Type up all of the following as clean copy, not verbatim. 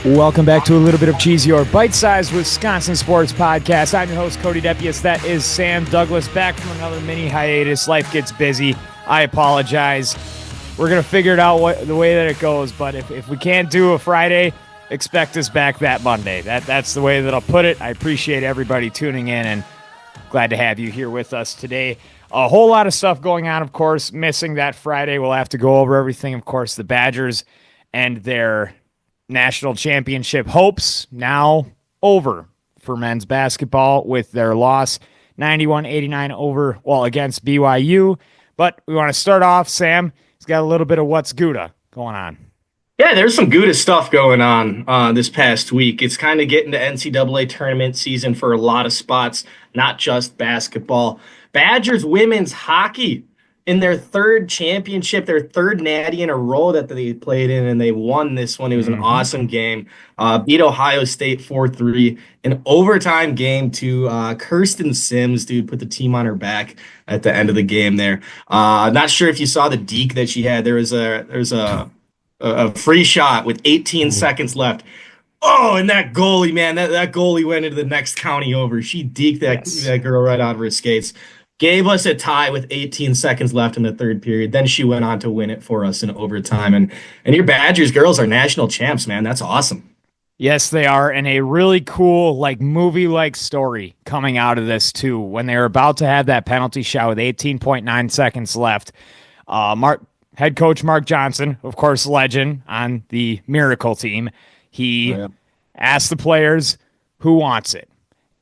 Welcome back to a little bit of cheese, your bite-sized Wisconsin sports podcast. I'm your host, Cody Depius. That is Sam Douglas, back from another mini hiatus. Life gets busy. I apologize. We're going to figure it out the way that it goes, but if we can't do a Friday, expect us back that Monday. That's the way that I'll put it. I appreciate everybody tuning in, and glad to have you here with us today. A whole lot of stuff going on, of course. Missing that Friday. We'll have to go over everything. Of course, the Badgers and their national championship hopes now over for men's basketball with their loss 91-89 against BYU. But we want to start off, Sam. He's got a little bit of what's Gouda going on. Yeah, there's some Gouda stuff going on this past week. It's kind of getting to NCAA tournament season for a lot of spots, not just basketball. Badgers women's hockey in their third championship, their third natty in a row that they played in, and they won this one. It was an awesome game. Beat Ohio State 4-3. An overtime game to Kirsten Sims, dude, put the team on her back at the end of the game there. Not sure if you saw the deke that she had. There's a free shot with 18 seconds left. Oh, and that goalie, man, that goalie went into the next county over. She deked that girl right out of her skates. Gave us a tie with 18 seconds left in the third period. Then she went on to win it for us in overtime. And your Badgers girls are national champs, man. That's awesome. Yes, they are. And a really cool, movie-like story coming out of this, too. When they were about to have that penalty shot with 18.9 seconds left, head coach Mark Johnson, of course, legend on the Miracle team, he asked the players, who wants it?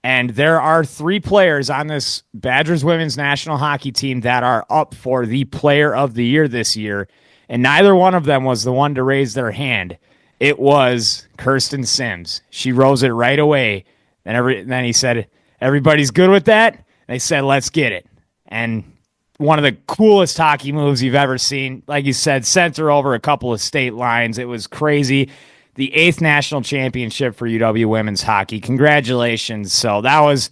And there are 3 players on this Badgers women's national hockey team that are up for the player of the year this year, and neither one of them was the one to raise their hand. It was Kirsten Sims. She rose it right away. And then he said, everybody's good with that? They said, let's get it. And one of the coolest hockey moves you've ever seen. Like you said, sent her over a couple of state lines. It was crazy. The 8th national championship for UW women's hockey. Congratulations. So that was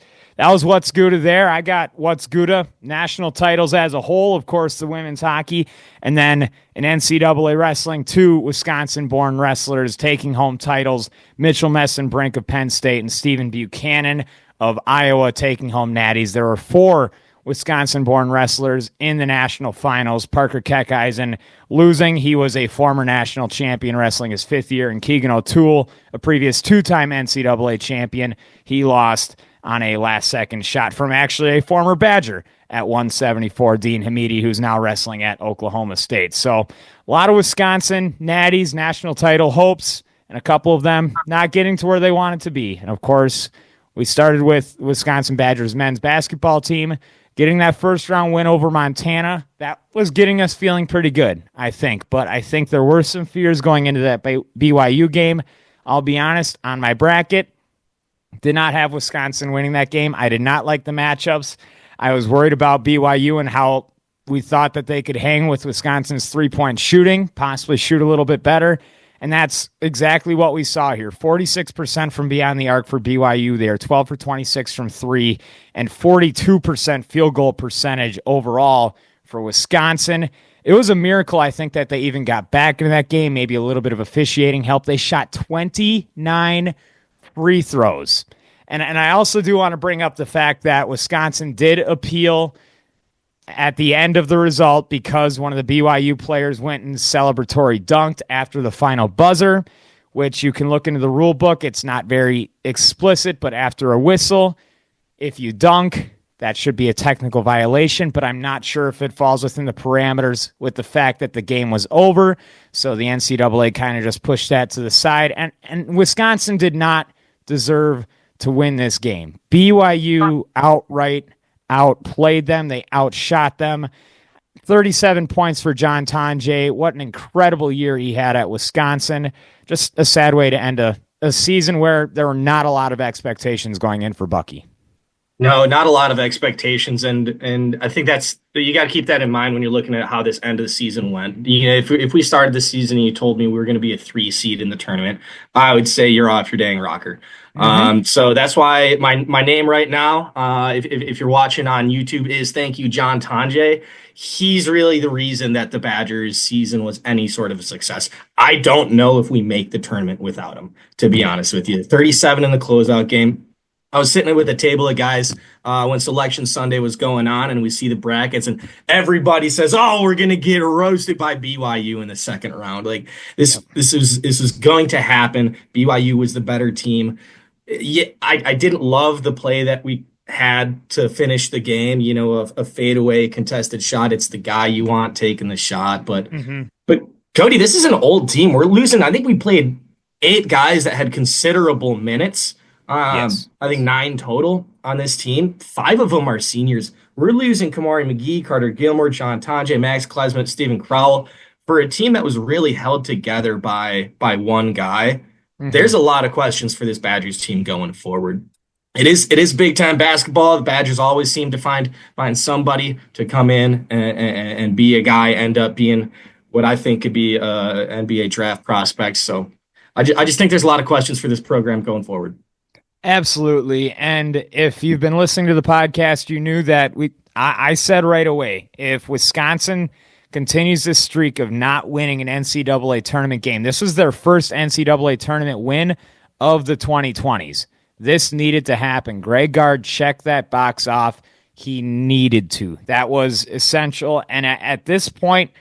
what's Gouda there. I got what's Gouda national titles as a whole, of course, the women's hockey, and then in NCAA wrestling, 2 Wisconsin-born wrestlers taking home titles, Mitchell Messenbrink of Penn State and Stephen Buchanan of Iowa taking home natties. There were 4 Wisconsin-born wrestlers in the national finals. Parker Keckeisen losing. He was a former national champion wrestling his 5th year. And Keegan O'Toole, a previous 2-time NCAA champion, he lost on a last-second shot from actually a former Badger at 174, Dean Hamidi, who's now wrestling at Oklahoma State. So a lot of Wisconsin natties, national title hopes, and a couple of them not getting to where they wanted to be. And, of course, we started with Wisconsin Badgers men's basketball team getting that first-round win over Montana. That was getting us feeling pretty good, I think. But I think there were some fears going into that BYU game. I'll be honest, on my bracket, did not have Wisconsin winning that game. I did not like the matchups. I was worried about BYU and how we thought that they could hang with Wisconsin's three-point shooting, possibly shoot a little bit better. And that's exactly what we saw here. 46% from beyond the arc for BYU. They are 12 for 26 from 3 and 42% field goal percentage overall for Wisconsin. It was a miracle, I think, that they even got back into that game. Maybe a little bit of officiating help. They shot 29 free throws. And I also do want to bring up the fact that Wisconsin did appeal at the end of the result because one of the BYU players went and celebratory dunked after the final buzzer, which you can look into the rule book. It's not very explicit, but after a whistle, if you dunk, that should be a technical violation, but I'm not sure if it falls within the parameters with the fact that the game was over. So the NCAA kind of just pushed that to the side, and Wisconsin did not deserve to win this game. BYU outright outplayed them. They outshot them. 37 points for John Tonje. What an incredible year he had at Wisconsin. Just a sad way to end a season where there were not a lot of expectations going in for Bucky. No, not a lot of expectations, and I think that's you got to keep that in mind when you're looking at how this end of the season went. If we started the season and you told me we were going to be a 3 seed in the tournament, I would say you're off your dang rocker. Hmm. So that's why my name right now, if you're watching on YouTube, is thank you John Tanjay. He's really the reason that the Badgers season was any sort of a success. I don't know if we make the tournament without him, to be honest with you. 37 in the closeout game. I was sitting with a table of guys when Selection Sunday was going on, and we see the brackets, and everybody says, "Oh, we're gonna get roasted by BYU in the second round." Like this, Yep. this is going to happen. BYU was the better team. Yeah, I didn't love the play that we had to finish the game. A fadeaway contested shot. It's the guy you want taking the shot, but Hmm. but Cody, this is an old team. We're losing. I think we played 8 guys that had considerable minutes. Yes. I think 9 total on this team. 5 of them are seniors. We're losing Kamari McGee, Carter Gilmore, John Tonje, Max Klesmet, Stephen Crowell for a team that was really held together by one guy. Hmm. There's a lot of questions for this Badgers team going forward. It is big time basketball. The Badgers always seem to find somebody to come in and be a guy, end up being what I think could be NBA draft prospects. So I just think there's a lot of questions for this program going forward. Absolutely. And if you've been listening to the podcast, you knew that I said right away, if Wisconsin continues this streak of not winning an NCAA tournament game, this was their first NCAA tournament win of the 2020s. This needed to happen. Greg Gard checked that box off. He needed to. That was essential. And at this point,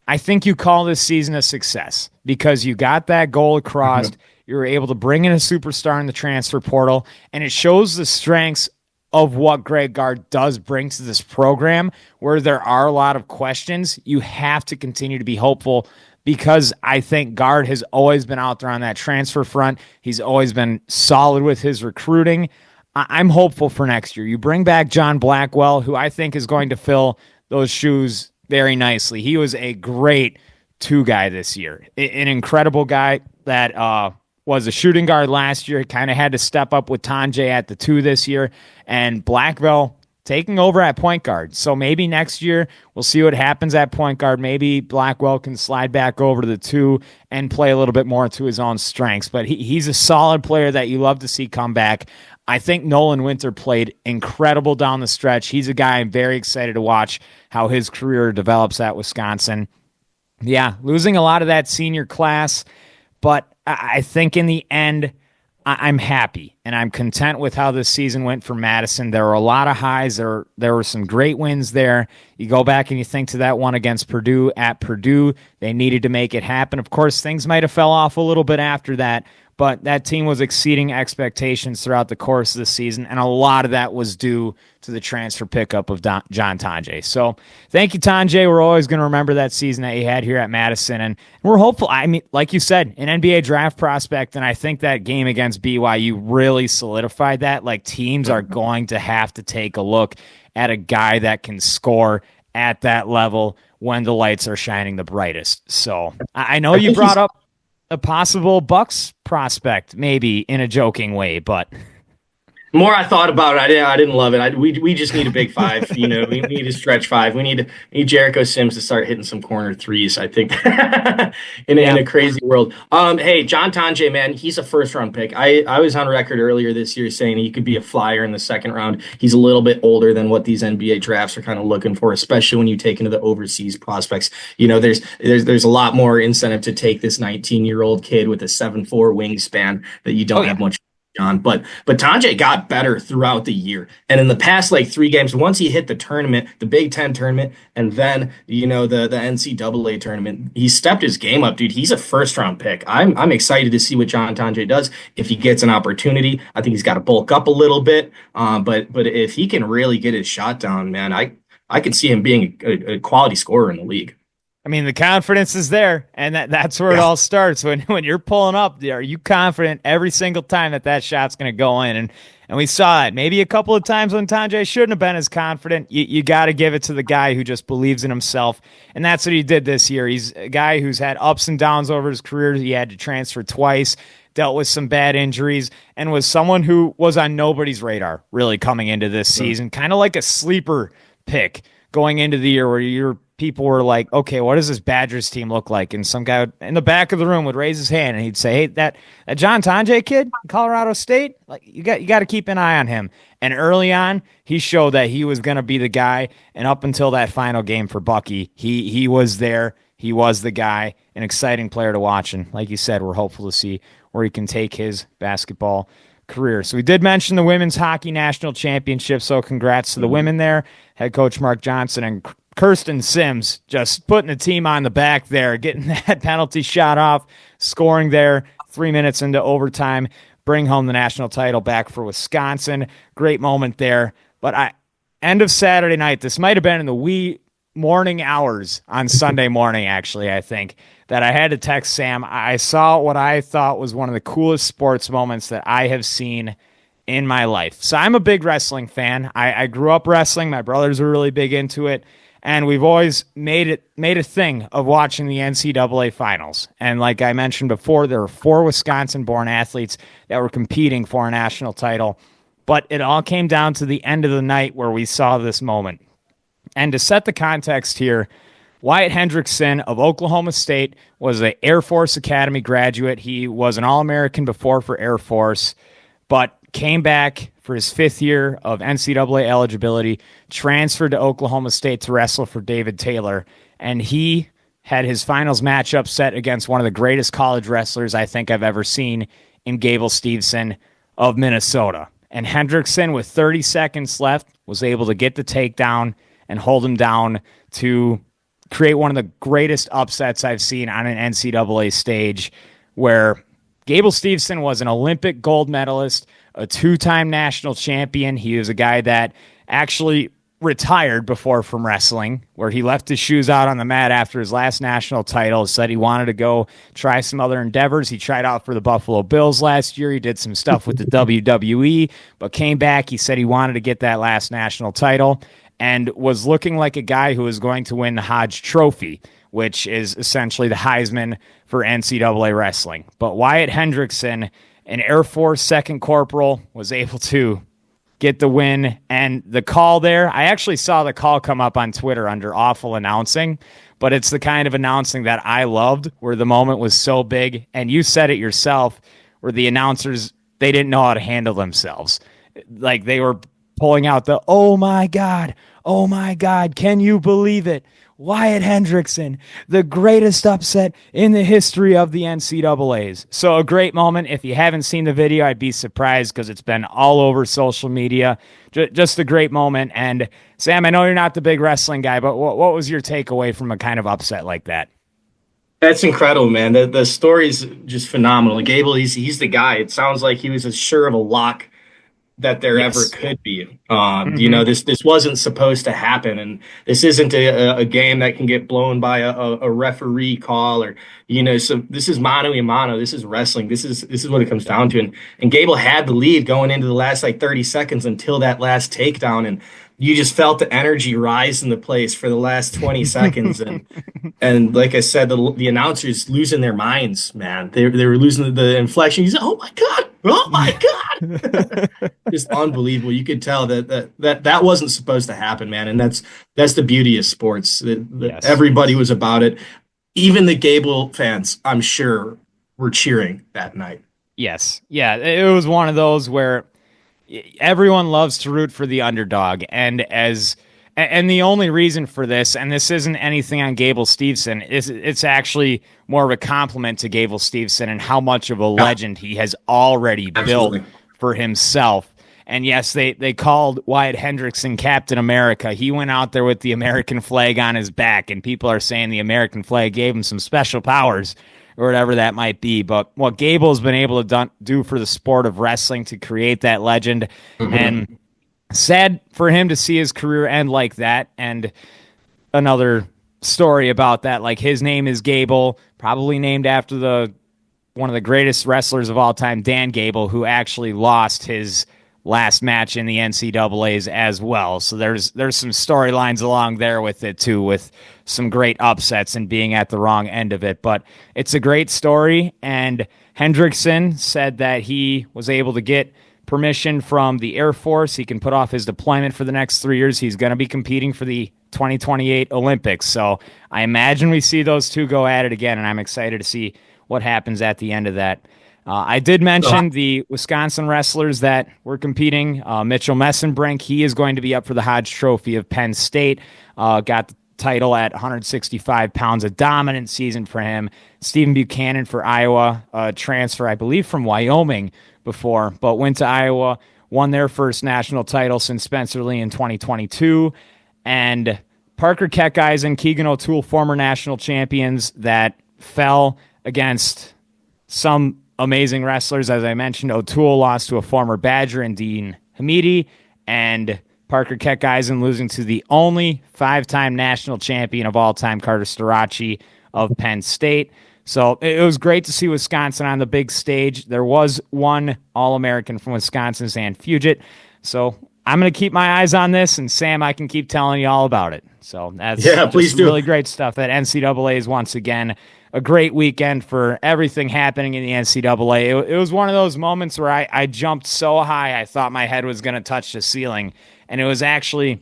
I think you call this season a success because you got that goal across. You were able to bring in a superstar in the transfer portal, and it shows the strengths of what Greg Gard does bring to this program. Where there are a lot of questions, you have to continue to be hopeful because I think Gard has always been out there on that transfer front. He's always been solid with his recruiting. I'm hopeful for next year. You bring back John Blackwell, who I think is going to fill those shoes very nicely. He was a great two guy this year, an incredible guy that was a shooting guard last year. Kind of had to step up with Tanjay at the 2 this year, and Blackwell taking over at point guard. So maybe next year we'll see what happens at point guard. Maybe Blackwell can slide back over to the 2 and play a little bit more to his own strengths. But he's a solid player that you love to see come back. I think Nolan Winter played incredible down the stretch. He's a guy I'm very excited to watch how his career develops at Wisconsin. Yeah, losing a lot of that senior class, but I think in the end, I'm happy and I'm content with how this season went for Madison. There were a lot of highs. There were some great wins there. You go back and you think to that one against Purdue at Purdue. They needed to make it happen. Of course, things might have fell off a little bit after that, but that team was exceeding expectations throughout the course of the season, and a lot of that was due to the transfer pickup of John Tanjay. So thank you, Tanjay. We're always going to remember that season that you had here at Madison, and we're hopeful. I mean, like you said, an NBA draft prospect, and I think that game against BYU really solidified that. Like, teams are going to have to take a look at a guy that can score at that level when the lights are shining the brightest. So I know I you think brought he's up a possible Bucks prospect, maybe in a joking way, but more I thought about it. I didn't love it. We just need a big five. We need a stretch five. We need Jericho Sims to start hitting some corner threes. I think in yeah, a crazy world. Hey, John Tonje, man, he's a first round pick. I was on record earlier this year saying he could be a flyer in the second round. He's a little bit older than what these NBA drafts are kind of looking for, especially when you take into the overseas prospects. There's a lot more incentive to take this 19-year-old kid with a 7'4" wingspan that you oh don't yeah, have much on. But Tanjay got better throughout the year. And in the past like 3 games, once he hit the tournament, the Big Ten tournament, and then the NCAA tournament, he stepped his game up, dude. He's a first round pick. I'm excited to see what John Tanjay does if he gets an opportunity. I think he's got to bulk up a little bit. But if he can really get his shot down, man, I could see him being a quality scorer in the league. I mean, the confidence is there, and that's where it all starts. When you're pulling up, are you confident every single time that shot's going to go in? And we saw it maybe a couple of times when Tanjay shouldn't have been as confident. You got to give it to the guy who just believes in himself, and that's what he did this year. He's a guy who's had ups and downs over his career. He had to transfer twice, dealt with some bad injuries, and was someone who was on nobody's radar really coming into this season, kind of like a sleeper pick going into the year where people were like, okay, what does this Badgers team look like? And some guy in the back of the room would raise his hand and he'd say, hey, that John Tanjay kid in Colorado State, like you got to keep an eye on him. And early on, he showed that he was going to be the guy. And up until that final game for Bucky, he was there. He was the guy, an exciting player to watch. And like you said, we're hopeful to see where he can take his basketball career. So we did mention the Women's Hockey National Championship, so congrats to the women there. Head coach Mark Johnson and Kirsten Sims just putting the team on the back there, getting that penalty shot off, scoring there 3 minutes into overtime, bring home the national title back for Wisconsin. Great moment there. But end of Saturday night, this might have been in the wee morning hours on Sunday morning, actually, I think, that I had to text Sam. I saw what I thought was one of the coolest sports moments that I have seen in my life. So I'm a big wrestling fan. I grew up wrestling. My brothers were really big into it. And we've always made a thing of watching the NCAA finals. And like I mentioned before, there were 4 Wisconsin-born athletes that were competing for a national title. But it all came down to the end of the night where we saw this moment. And to set the context here, Wyatt Hendrickson of Oklahoma State was an Air Force Academy graduate. He was an All-American before for Air Force, but came back for his 5th year of NCAA eligibility, transferred to Oklahoma State to wrestle for David Taylor, and he had his finals matchup set against one of the greatest college wrestlers I think I've ever seen in Gable Steveson of Minnesota. And Hendrickson, with 30 seconds left, was able to get the takedown and hold him down to create one of the greatest upsets I've seen on an NCAA stage, where Gable Steveson was an Olympic gold medalist, a 2-time national champion. He was a guy that actually retired before from wrestling, where he left his shoes out on the mat after his last national title, said he wanted to go try some other endeavors. He tried out for the Buffalo Bills last year. He did some stuff with the WWE, but came back. He said he wanted to get that last national title and was looking like a guy who was going to win the Hodge Trophy, which is essentially the Heisman for NCAA wrestling. But Wyatt Hendrickson, an Air Force second corporal, was able to get the win. And the call there, I actually saw the call come up on Twitter under awful announcing, but it's the kind of announcing that I loved, where the moment was so big. And you said it yourself, where the announcers, they didn't know how to handle themselves. Like they were pulling out the, oh my God, can you believe it? Wyatt Hendrickson, the greatest upset in the history of the NCAAs. So a great moment. If you haven't seen the video, I'd be surprised because it's been all over social media. Just a great moment. And Sam, I know you're not the big wrestling guy, but what was your takeaway from a kind of upset like that? That's incredible, man. The story's just phenomenal. Gable, he's the guy. It sounds like he was as sure of a lock that there ever could be. You know, this wasn't supposed to happen, and this isn't a game that can get blown by a referee call, or so this is mano a mano. This is wrestling. This is what it comes down to. And Gable had the lead going into the last 30 seconds until that last takedown, and you just felt the energy rise in the place for the last 20 seconds. And like I said, the announcers losing their minds, man. They were losing the inflection. He's oh my God. Just unbelievable. You could tell that wasn't supposed to happen, man. And that's the beauty of sports. Yes. Everybody was about it. Even the Gable fans, I'm sure, were cheering that night. Yes. Yeah, it was one of those where everyone loves to root for the underdog, and the only reason for this, and this isn't anything on Gable Steveson, it's actually more of a compliment to Gable Steveson and how much of a legend he has already built for himself. And yes, they called Wyatt Hendrickson Captain America. He went out there with the American flag on his back, and people are saying the American flag gave him some special powers, or whatever that might be. But what Gable's been able to do for the sport of wrestling to create that legend, and sad for him to see his career end like that. And another story about that. Like his name is Gable, probably named after the one of the greatest wrestlers of all time, Dan Gable, who actually lost his last match in the NCAAs as well. So there's some storylines along there with it too, with some great upsets and being at the wrong end of it. But it's a great story, and Hendrickson said that he was able to get permission from the Air Force. He can put off his deployment for the next 3 years. He's going to be competing for the 2028 Olympics. So I imagine we see those two go at it again, and I'm excited to see what happens at the end of that. I did mention the Wisconsin wrestlers that were competing. Mitchell Messenbrink, he is going to be up for the Hodge Trophy of Penn State. Got the title at 165 pounds, a dominant season for him. Stephen Buchanan for Iowa, transfer, I believe, from Wyoming before, but went to Iowa, won their first national title since Spencer Lee in 2022. And Parker Keckeisen, Keegan O'Toole, former national champions that fell against some amazing wrestlers. As I mentioned, O'Toole lost to a former Badger and Dean Hamidi, and Parker Keckeisen losing to the only 5-time national champion of all time, Carter Starachi of Penn State. So it was great to see Wisconsin on the big stage. There was one All-American from Wisconsin, Zan Fugit. So I'm going to keep my eyes on this, and Sam, I can keep telling you all about it. So that's please do. Really great stuff. That NCAA is once again a great weekend for everything happening in the NCAA. It was one of those moments where I jumped so high I thought my head was going to touch the ceiling. And it was actually,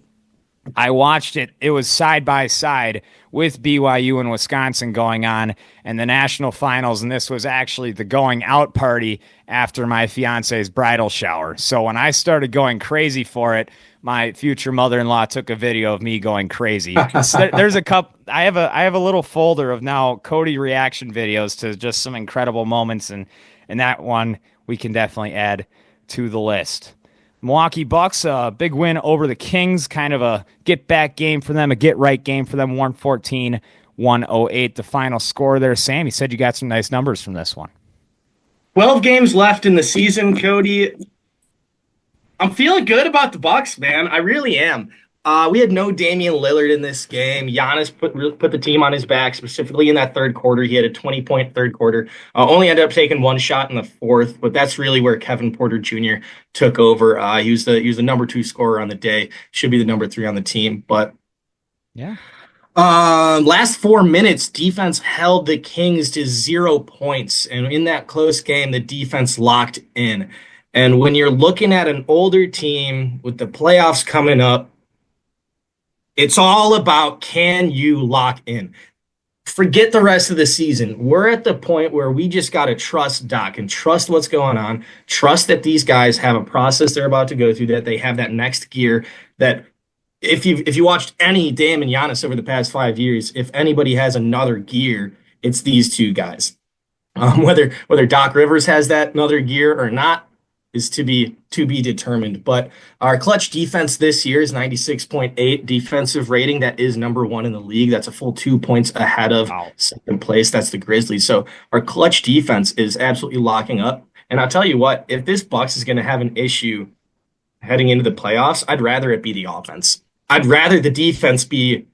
I watched it, it was side by side with BYU and Wisconsin going on and the national finals. And this was actually the going out party after my fiance's bridal shower. So when I started going crazy for it, my future mother-in-law took a video of me going crazy. So there's a couple. I have a little folder of now Cody reaction videos to just some incredible moments, and that one we can definitely add to the list. Milwaukee Bucks, a big win over the Kings, kind of a get-back game for them, a get-right game for them, 114-108, the final score there. Sam, you said you got some nice numbers from this one. 12 games left in the season, Cody. I'm feeling good about the Bucks, man. I really am. We had no Damian Lillard in this game. Giannis put the team on his back, specifically in that third quarter. He had a 20-point third quarter. Only ended up taking one shot in the fourth, but that's really where Kevin Porter Jr. took over. He was the number 2 scorer on the day. Should be the number 3 on the team, but yeah. Last 4 minutes, defense held the Kings to 0 points, and in that close game, the defense locked in. And when you're looking at an older team with the playoffs coming up, it's all about, can you lock in? Forget the rest of the season. We're at the point where we just got to trust Doc and trust what's going on. Trust that these guys have a process they're about to go through, that they have that next gear. That if you watched any Dame and Giannis over the past 5 years, if anybody has another gear, it's these two guys. Whether Doc Rivers has that another gear or not is to be determined. But our clutch defense this year is 96.8 defensive rating. That is number 1 in the league. That's a full 2 points ahead of second place. That's the Grizzlies. So our clutch defense is absolutely locking up. And I'll tell you what, if this Bucks is going to have an issue heading into the playoffs, I'd rather it be the offense. I'd rather the defense be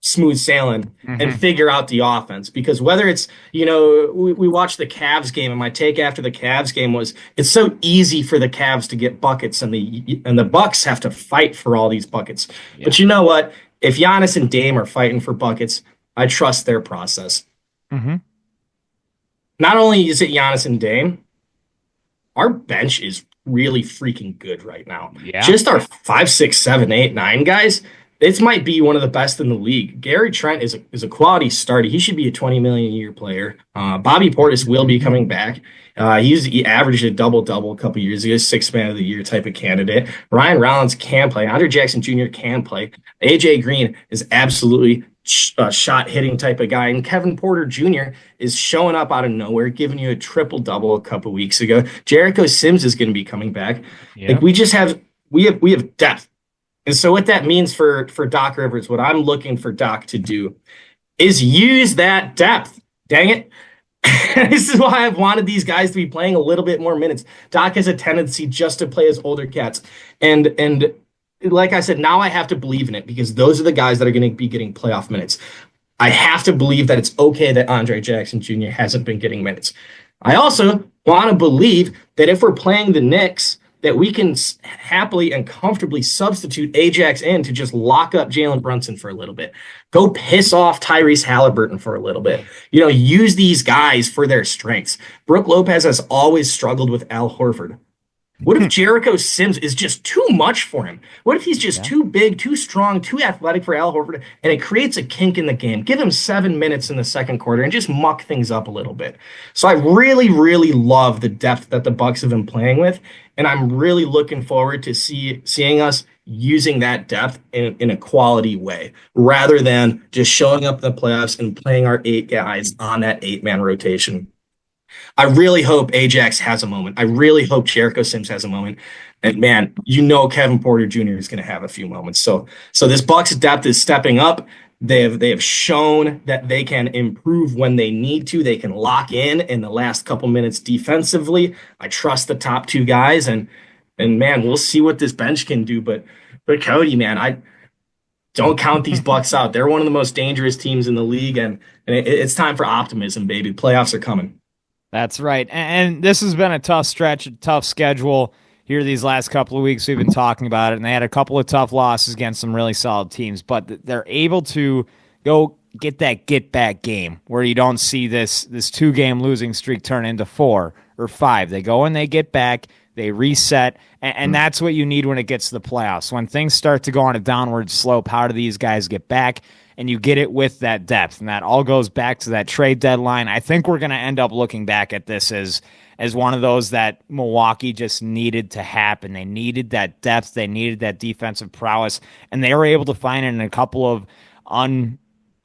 smooth sailing and figure out the offense, because whether it's, we watched the Cavs game, and my take after the Cavs game was, it's so easy for the Cavs to get buckets, and the Bucks have to fight for all these buckets. Yeah. But you know what? If Giannis and Dame are fighting for buckets, I trust their process. Not only is it Giannis and Dame, our bench is really freaking good right now. Yeah. Just our 5, 6, 7, 8, 9 guys. This might be one of the best in the league. Gary Trent is a quality starter. He should be a $20 million a year player. Bobby Portis will be coming back. He averaged a double-double a couple years ago, 6th man of the year type of candidate. Ryan Rollins can play. Andre Jackson Jr. can play. AJ Green is absolutely a shot-hitting type of guy. And Kevin Porter Jr. is showing up out of nowhere, giving you a triple-double a couple weeks ago. Jericho Sims is going to be coming back. Yeah. Like, we have depth. And so what that means for Doc Rivers, what I'm looking for Doc to do is use that depth. Dang it. This is why I've wanted these guys to be playing a little bit more minutes. Doc has a tendency just to play as older cats. And like I said, now I have to believe in it, because those are the guys that are going to be getting playoff minutes. I have to believe that it's okay that Andre Jackson Jr. hasn't been getting minutes. I also want to believe that if we're playing the Knicks, that we can happily and comfortably substitute Ajax in to just lock up Jalen Brunson for a little bit. Go piss off Tyrese Halliburton for a little bit. Use these guys for their strengths. Brooke Lopez has always struggled with Al Horford. What if Jericho Sims is just too much for him? What if he's just too big, too strong, too athletic for Al Horford, and it creates a kink in the game? Give him 7 minutes in the second quarter and just muck things up a little bit. So I really, really love the depth that the Bucks have been playing with, and I'm really looking forward to seeing us using that depth in a quality way, rather than just showing up in the playoffs and playing our 8 guys on that 8-man rotation. I really hope Ajax has a moment. I really hope Jericho Sims has a moment. And man, Kevin Porter Jr. is going to have a few moments. So this Bucks depth is stepping up. They have shown that they can improve when they need to. They can lock in the last couple minutes defensively. I trust the top 2 guys, and man, we'll see what this bench can do. But Cody, man, I don't count these Bucks out. They're one of the most dangerous teams in the league, and it's time for optimism, baby. Playoffs are coming. That's right. And this has been a tough stretch, a tough schedule here these last couple of weeks. We've been talking about it, and they had a couple of tough losses against some really solid teams, but they're able to go get that get-back game where you don't see this 2-game losing streak turn into 4 or 5. They go and they get back, they reset, and that's what you need when it gets to the playoffs. When things start to go on a downward slope, how do these guys get back? And you get it with that depth, and that all goes back to that trade deadline. I think we're going to end up looking back at this as one of those that Milwaukee just needed to happen. They needed that depth. They needed that defensive prowess, and they were able to find it in a couple of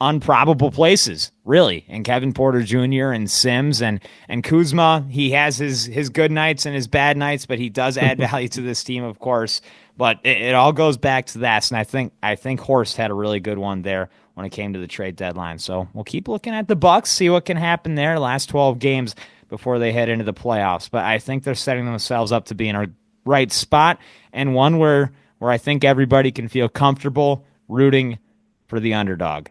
unprobable places, really. And Kevin Porter Jr. and Sims and Kuzma, he has his good nights and his bad nights, but he does add value to this team, of course. But it all goes back to that, and I think Horst had a really good one there when it came to the trade deadline. So we'll keep looking at the Bucks, see what can happen there. Last 12 games before they head into the playoffs. But I think they're setting themselves up to be in a right spot, and one where I think everybody can feel comfortable rooting for the underdog.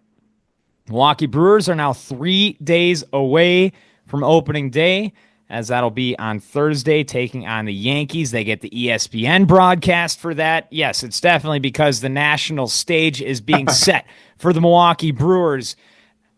Milwaukee Brewers are now 3 days away from opening day, as that'll be on Thursday, taking on the Yankees. They get the ESPN broadcast for that. Yes, it's definitely because the national stage is being set for the Milwaukee Brewers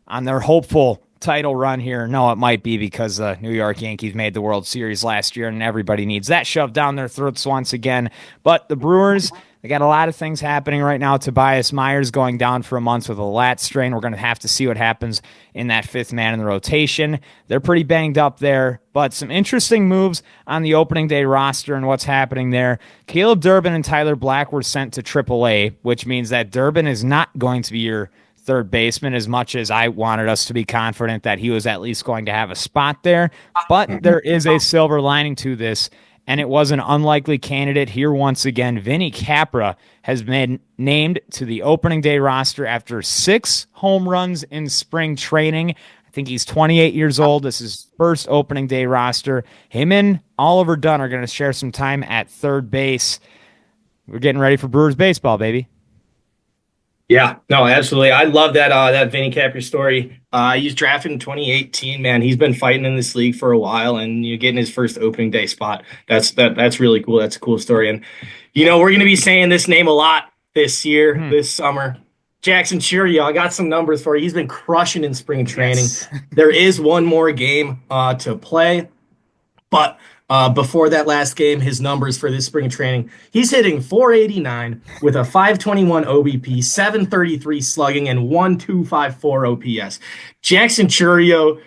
on their hopeful title run here. No, it might be because the New York Yankees made the World Series last year, and everybody needs that shoved down their throats once again. But the Brewers, they got a lot of things happening right now. Tobias Myers going down for a month with a lat strain. We're going to have to see what happens in that 5th man in the rotation. They're pretty banged up there, but some interesting moves on the opening day roster and what's happening there. Caleb Durbin and Tyler Black were sent to AAA, which means that Durbin is not going to be your third baseman, as much as I wanted us to be confident that he was at least going to have a spot there. But there is a silver lining to this, and it was an unlikely candidate here once again. Vinny Capra has been named to the opening day roster after 6 home runs in spring training. I think he's 28 years old. This is his first opening day roster. Him and Oliver Dunn are going to share some time at third base. We're getting ready for Brewers baseball, baby. Yeah, no, absolutely. I love that Vinny Capra story. He was drafted in 2018. Man, he's been fighting in this league for a while, and getting his first opening day spot. That's really cool. That's a cool story. And we're going to be saying this name a lot this year, this summer. Jackson Churio, I got some numbers for you. He's been crushing in spring training. Yes. There is one more game to play, but before that last game, his numbers for this spring training, he's hitting .489 with a .521 OBP, .733 slugging, and 1.254 OPS. Jackson Churio,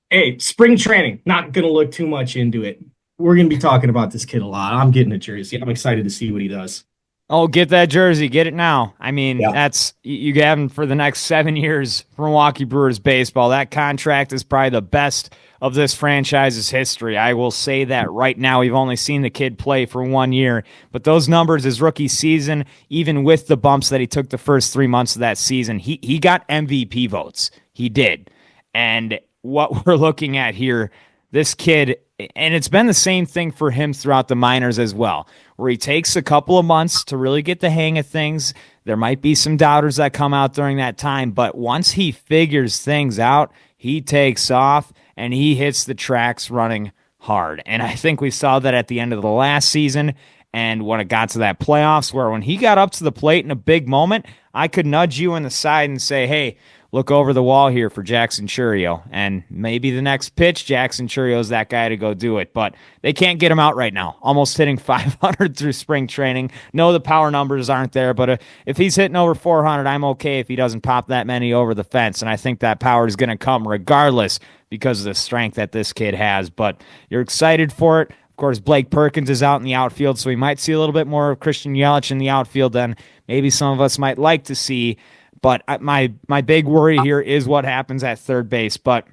hey, spring training, not going to look too much into it. We're going to be talking about this kid a lot. I'm getting a jersey. I'm excited to see what he does. Oh, get that jersey. Get it now. I mean, That's you have him for the next 7 years for Milwaukee Brewers baseball. That contract is probably the best of this franchise's history. I will say that right now. We've only seen the kid play for 1 year, but those numbers his rookie season, even with the bumps that he took the first 3 months of that season, he got MVP votes. He did. And what we're looking at here, this kid And it's been the same thing for him throughout the minors as well, where he takes a couple of months to really get the hang of things. There might be some doubters that come out during that time, but once he figures things out, he takes off and he hits the tracks running hard. And I think we saw that at the end of the last season. And when it got to that playoffs, where when he got up to the plate in a big moment, I could nudge you in the side and say, hey, look over the wall here for Jackson Chourio. And maybe the next pitch, Jackson Chourio's that guy to go do it. But they can't get him out right now. Almost hitting 500 through spring training. No, the power numbers aren't there, but if he's hitting over 400, I'm okay if he doesn't pop that many over the fence. And I think that power is going to come regardless because of the strength that this kid has. But you're excited for it. Of course, Blake Perkins is out in the outfield, so we might see a little bit more of Christian Yelich in the outfield than maybe some of us might like to see. But my big worry here is what happens at third base. But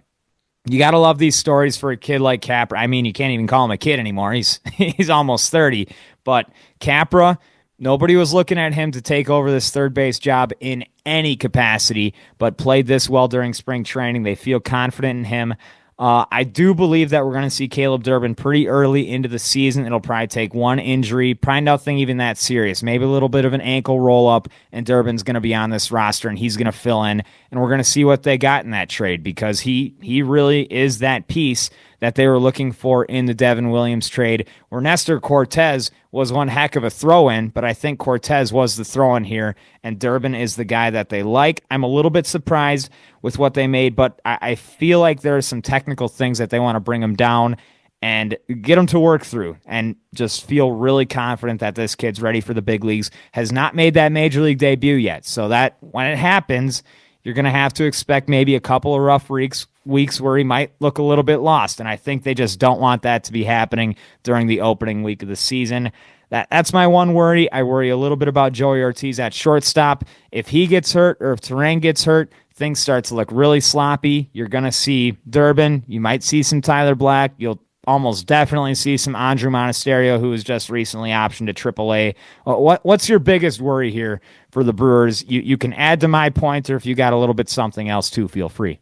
you got to love these stories for a kid like Capra. I mean, you can't even call him a kid anymore. He's almost 30. But Capra, nobody was looking at him to take over this third base job in any capacity, but played this well during spring training. They feel confident in him. I do believe that we're going to see Caleb Durbin pretty early into the season. It'll probably take one injury, probably nothing even that serious, maybe a little bit of an ankle roll-up, and Durbin's going to be on this roster, and he's going to fill in, and we're going to see what they got in that trade because he really is that piece that they were looking for in the Devin Williams trade, where Nestor Cortez was one heck of a throw-in, but I think Cortez was the throw-in here, and Durbin is the guy that they like. I'm a little bit surprised with what they made, but I feel like there are some technical things that they want to bring him down and get him to work through and just feel really confident that this kid's ready for the big leagues. Has not made that major league debut yet, so that when it happens, you're going to have to expect maybe a couple of rough weeks where he might look a little bit lost, and I think they just don't want that to be happening during the opening week of the season. That's my one worry. I worry a little bit about Joey Ortiz at shortstop. If he gets hurt or if Terang gets hurt, things start to look really sloppy. You're going to see Durbin. You might see some Tyler Black. You'll almost definitely see some Andrew Monasterio, who was just recently optioned to AAA. What's your biggest worry here for the Brewers? You can add to my point, or if you got a little bit something else too, feel free.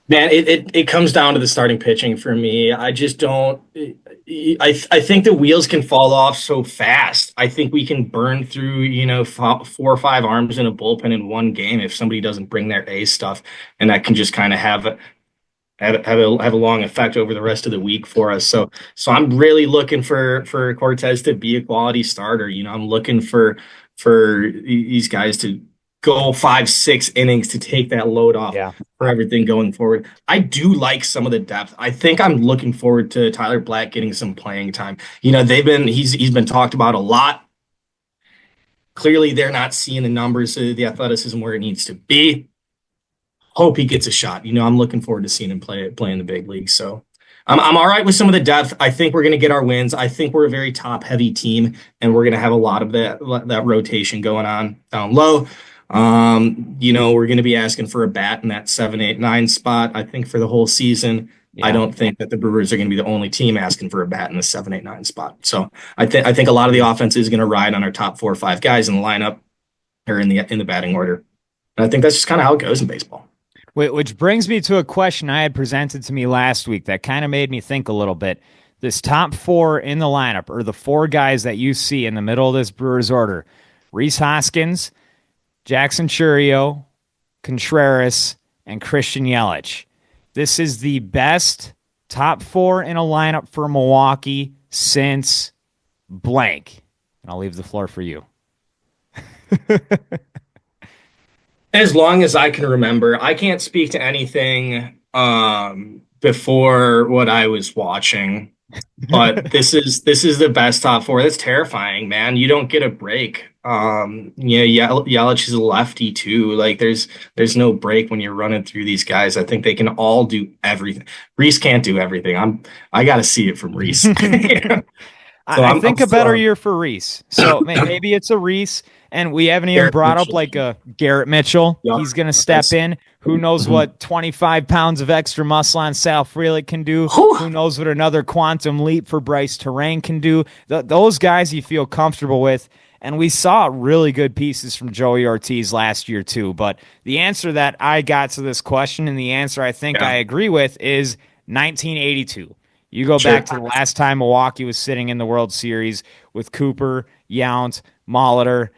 Man, it comes down to the starting pitching for me. I just don't. I think the wheels can fall off so fast. I think we can burn through 4 or 5 arms in a bullpen in one game if somebody doesn't bring their A stuff, and that can just kind of have a long effect over the rest of the week for us. So I'm really looking for Cortez to be a quality starter. I'm looking for these guys to go 5-6 innings to take that load off for everything going forward. I do like some of the depth. I think I'm looking forward to Tyler Black getting some playing time. He's been talked about a lot. Clearly, they're not seeing the numbers, the athleticism where it needs to be. Hope he gets a shot. I'm looking forward to seeing him play in the big league. So I'm all right with some of the depth. I think we're going to get our wins. I think we're a very top-heavy team, and we're going to have a lot of that rotation going on down low. We're going to be asking for a bat in that 7, 8, 9 spot, I think, for the whole season. Yeah. I don't think that the Brewers are going to be the only team asking for a bat in the 7, 8, 9 spot. So I think a lot of the offense is going to ride on our top 4 or 5 guys in the lineup or in the batting order. And I think that's just kind of how it goes in baseball. Which brings me to a question I had presented to me last week that kind of made me think a little bit. This top 4 in the lineup, or the 4 guys that you see in the middle of this Brewers order: Rhys Hoskins, Jackson Chourio, Contreras, and Christian Yelich. This is the best top 4 in a lineup for Milwaukee since blank. And I'll leave the floor for you. As long as I can remember. I can't speak to anything before what I was watching, but this is the best top 4. That's terrifying, man. You don't get a break. Yelich is a lefty too. Like there's no break when you're running through these guys. I think they can all do everything. Rhys can't do everything. I got to see it from Rhys. I think a better year for Rhys. So maybe it's a Rhys, and we haven't even brought up like a Garrett Mitchell. Yep. He's going to step in. Who knows what 25 pounds of extra muscle on Sal Frelick can do? Who knows what another quantum leap for Bryce Terang can do? Those guys you feel comfortable with. And we saw really good pieces from Joey Ortiz last year too. But the answer that I got to this question, and the answer I think I agree with, is 1982. You go Sure. back to the last time Milwaukee was sitting in the World Series with Cooper, Yount, Molitor,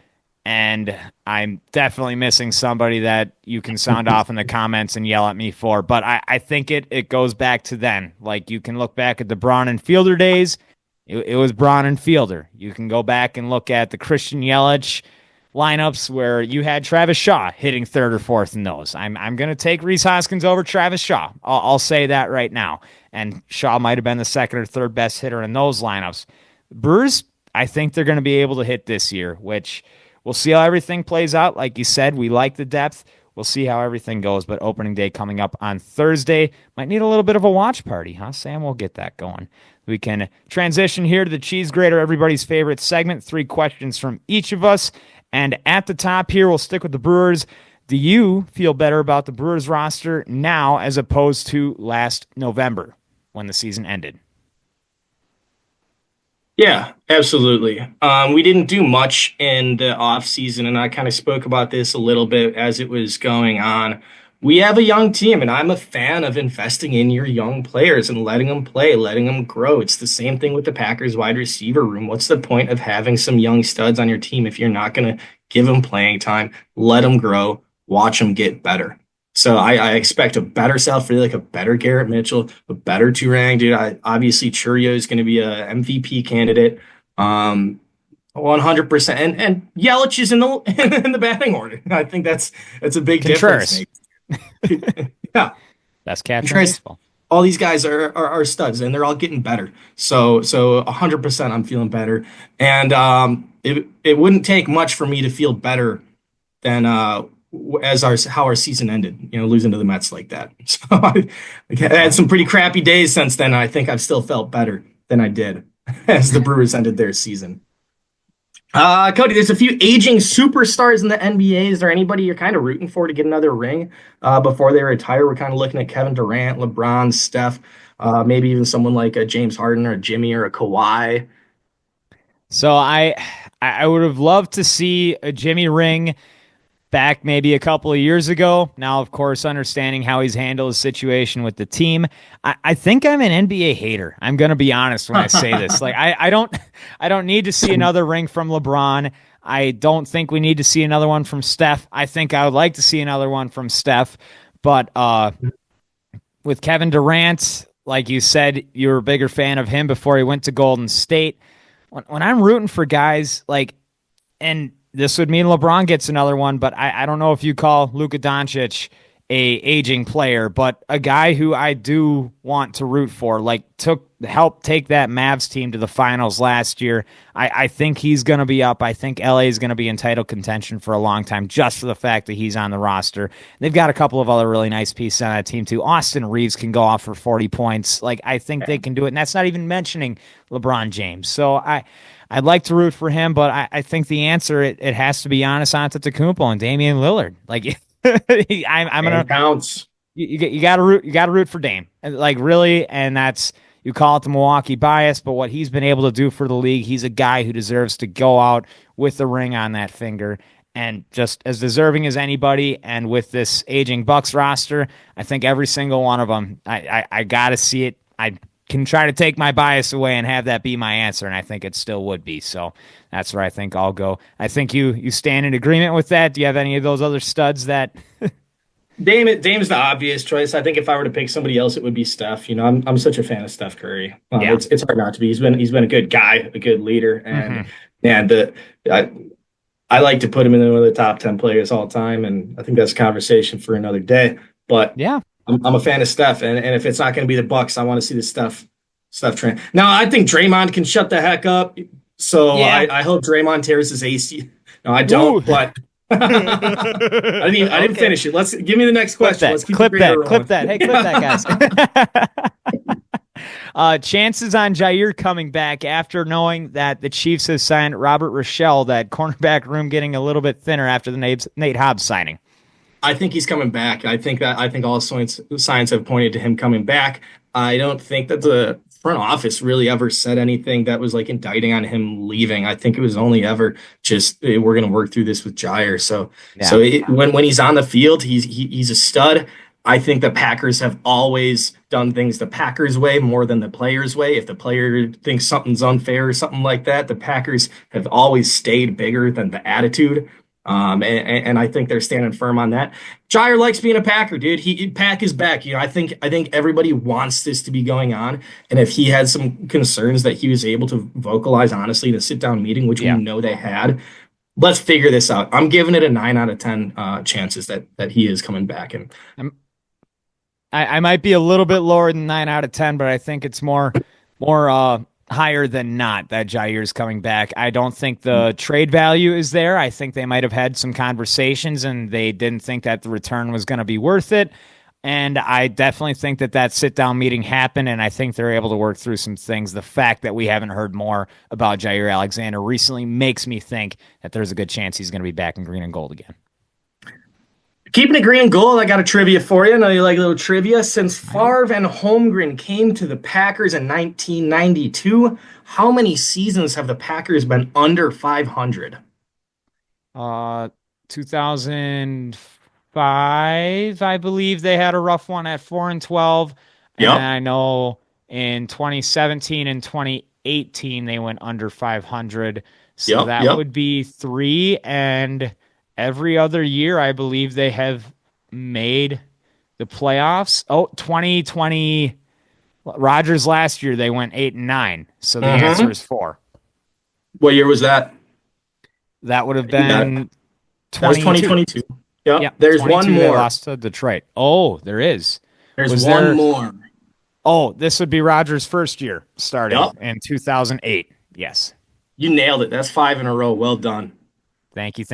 and I'm definitely missing somebody that you can sound off in the comments and yell at me for. But I think it goes back to then. Like, you can look back at the Braun and Fielder days. It was Braun and Fielder. You can go back and look at the Christian Yelich lineups where you had Travis Shaw hitting third or fourth in those. I'm going to take Rhys Hoskins over Travis Shaw. I'll say that right now. And Shaw might have been the second or third best hitter in those lineups. Brewers, I think they're going to be able to hit this year, which we'll see how everything plays out. Like you said, we like the depth. We'll see how everything goes. But opening day coming up on Thursday. Might need a little bit of a watch party, huh, Sam? We'll get that going. We can transition here to the Cheese Grater, everybody's favorite segment. 3 questions from each of us. And at the top here, we'll stick with the Brewers. Do you feel better about the Brewers roster now as opposed to last November when the season ended? Yeah, absolutely. We didn't do much in the off season, and I kind of spoke about this a little bit as it was going on. We have a young team, and I'm a fan of investing in your young players and letting them play, letting them grow. It's the same thing with the Packers wide receiver room. What's the point of having some young studs on your team if you're not going to give them playing time, let them grow, watch them get better? So I expect a better Sal Frelick, like a better Garrett Mitchell, a better Turang, dude. Obviously Churio is going to be a MVP candidate, 100%. And Yelich is in the in the batting order. I think that's a big difference. Yeah, that's catcher in baseball. All these guys are studs, and they're all getting better. So 100%, I'm feeling better, and it wouldn't take much for me to feel better than how our season ended, losing to the Mets like that. So I had some pretty crappy days since then. I think I've still felt better than I did as the Brewers ended their season. Cody, there's a few aging superstars in the NBA. Is there anybody you're kind of rooting for to get another ring before they retire? We're kind of looking at Kevin Durant, LeBron, Steph, maybe even someone like a James Harden or a Jimmy or a Kawhi. So I would have loved to see a Jimmy ring back maybe a couple of years ago. Now, of course, understanding how he's handled his situation with the team, I think I'm an NBA hater. I'm going to be honest when I say this. Like, I don't need to see another ring from LeBron. I don't think we need to see another one from Steph. I think I would like to see another one from Steph. But with Kevin Durant, like you said, you were a bigger fan of him before he went to Golden State. When I'm rooting for guys like, and this would mean LeBron gets another one, but I don't know if you call Luka Doncic a aging player, but a guy who I do want to root for, like helped take that Mavs team to the finals last year. I think he's going to be up. I think LA is going to be in title contention for a long time just for the fact that he's on the roster. They've got a couple of other really nice pieces on that team too. Austin Reeves can go off for 40 points. Like, I think they can do it, and that's not even mentioning LeBron James. So I'd like to root for him, but I think the answer, it has to be Giannis Antetokounmpo and Damian Lillard. Like, I'm gonna counts. You got to root for Dame, like, really, and that's, you call it the Milwaukee bias, but what he's been able to do for the league, he's a guy who deserves to go out with the ring on that finger, and just as deserving as anybody. And with this aging Bucks roster, I think every single one of them, I got to see it. I can try to take my bias away and have that be my answer, and I think it still would be. So that's where I think I'll go. I think you stand in agreement with that. Do you have any of those other studs that? Dame's the obvious choice. I think if I were to pick somebody else, it would be Steph. I'm such a fan of Steph Curry. Yeah. It's hard not to be. He's been a good guy, a good leader, and I like to put him in one of the top 10 players all time, and I think that's a conversation for another day. But yeah, I'm a fan of Steph, and if it's not going to be the Bucks, I want to see the Steph train. Now, I think Draymond can shut the heck up. So yeah. I hope Draymond tears his AC. No, I don't. Ooh. But I didn't finish it. Let's give me the next question. Let's keep clip that. Hey, clip that, guys. Chances on Jair coming back after knowing that the Chiefs have signed Robert Rochelle, that cornerback room getting a little bit thinner after the Nate Hobbs signing. I think he's coming back. I think all signs have pointed to him coming back. I don't think that the front office really ever said anything that was like indicting on him leaving. I think it was only ever just, we're going to work through this with Jair. So when he's on the field, he's a stud. I think the Packers have always done things the Packers way more than the players' way. If the player thinks something's unfair or something like that, the Packers have always stayed bigger than the attitude. And I think they're standing firm on that. Jair likes being a Packer, dude. He Pack is back. I think everybody wants this to be going on. And if he had some concerns that he was able to vocalize honestly in a sit-down meeting, which we know they had, let's figure this out. I'm giving it a 9 out of 10 chances that he is coming back. And I might be a little bit lower than 9 out of 10, but I think it's more higher than not that Jair's coming back. I don't think the trade value is there. I think they might have had some conversations and they didn't think that the return was going to be worth it. And I definitely think that sit-down meeting happened, and I think they're able to work through some things. The fact that we haven't heard more about Jair Alexander recently makes me think that there's a good chance he's going to be back in green and gold again. Keeping it green and gold, I got a trivia for you. I know you like a little trivia. Since Favre and Holmgren came to the Packers in 1992, how many seasons have the Packers been under 500? 2005, I believe they had a rough one at 4-12. And I know in 2017 and 2018 they went under 500. So that would be 3, and every other year, I believe they have made the playoffs. 2020, Rodgers last year, they went 8-9. So the answer is 4. What year was that? That would have been that was 2022. Yep. There's one more. They lost to Detroit. Oh, there is. There's one more. Oh, this would be Rodgers' first year starting in 2008. Yes. You nailed it. That's 5 in a row. Well done. Thank you.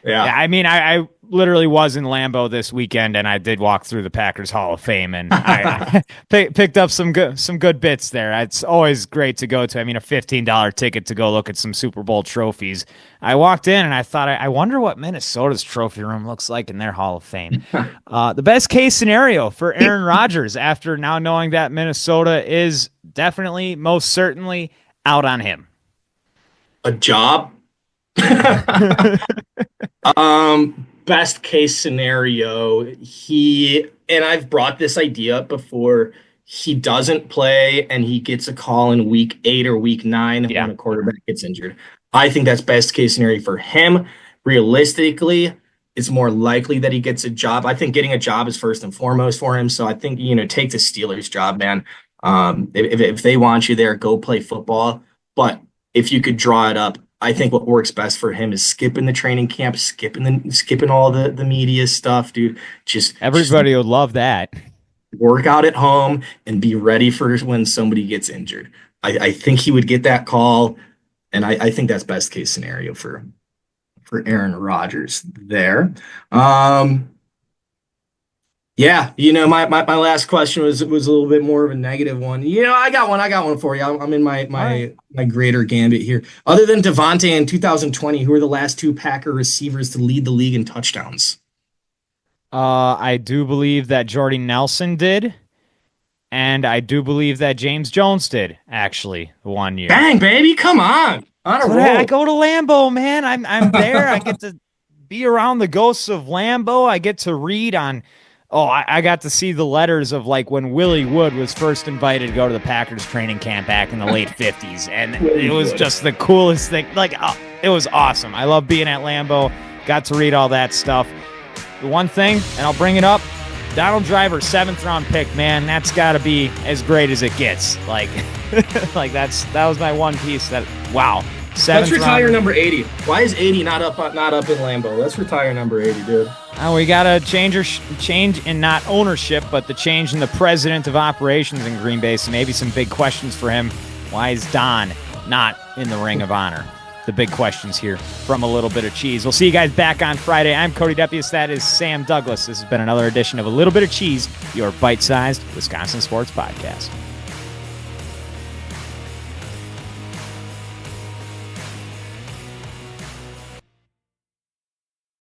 Yeah, I mean, I literally was in Lambeau this weekend, and I did walk through the Packers Hall of Fame, and I picked up some good bits there. It's always great to go to. I mean, a $15 ticket to go look at some Super Bowl trophies. I walked in, and I thought, I wonder what Minnesota's trophy room looks like in their Hall of Fame. The best case scenario for Aaron Rodgers after now knowing that Minnesota is definitely, most certainly out on him. A job? Best case scenario, and I've brought this idea up before, he doesn't play and he gets a call in week 8 or week 9 when a quarterback gets injured. I think that's best case scenario for him. Realistically, it's more likely that he gets a job. I think getting a job is first and foremost for him. So I think, take the Steelers job, man. If they want you there, go play football. But if you could draw it up, I think what works best for him is skipping the training camp, skipping all the media stuff, dude. Everybody would love that. Work out at home and be ready for when somebody gets injured. I think he would get that call, and I think that's best case scenario for Aaron Rodgers there. Yeah, my last question was a little bit more of a negative one. I got one for you. I'm in my greater gambit here. Other than Devontae in 2020, who are the last 2 Packer receivers to lead the league in touchdowns? I do believe that Jordy Nelson did, and I do believe that James Jones did, actually, 1 year. Bang, baby, come on. On a roll. I go to Lambeau, man. I'm there. I get to be around the ghosts of Lambeau. I get to read on... I got to see the letters of when Willie Wood was first invited to go to the Packers training camp back in the late 50s. And it was just the coolest thing. It was awesome. I love being at Lambeau. Got to read all that stuff. The one thing, and I'll bring it up, Donald Driver, 7th round pick, man, that's got to be as great as it gets. That was my one piece that, wow. Let's retire number 80. Why is 80 not up in Lambeau? Let's retire number 80, dude. We got a change in not ownership, but the change in the president of operations in Green Bay. So maybe some big questions for him. Why is Don not in the Ring of Honor? The big questions here from A Little Bit of Cheese. We'll see you guys back on Friday. I'm Cody Depus. That is Sam Douglas. This has been another edition of A Little Bit of Cheese, your bite-sized Wisconsin sports podcast.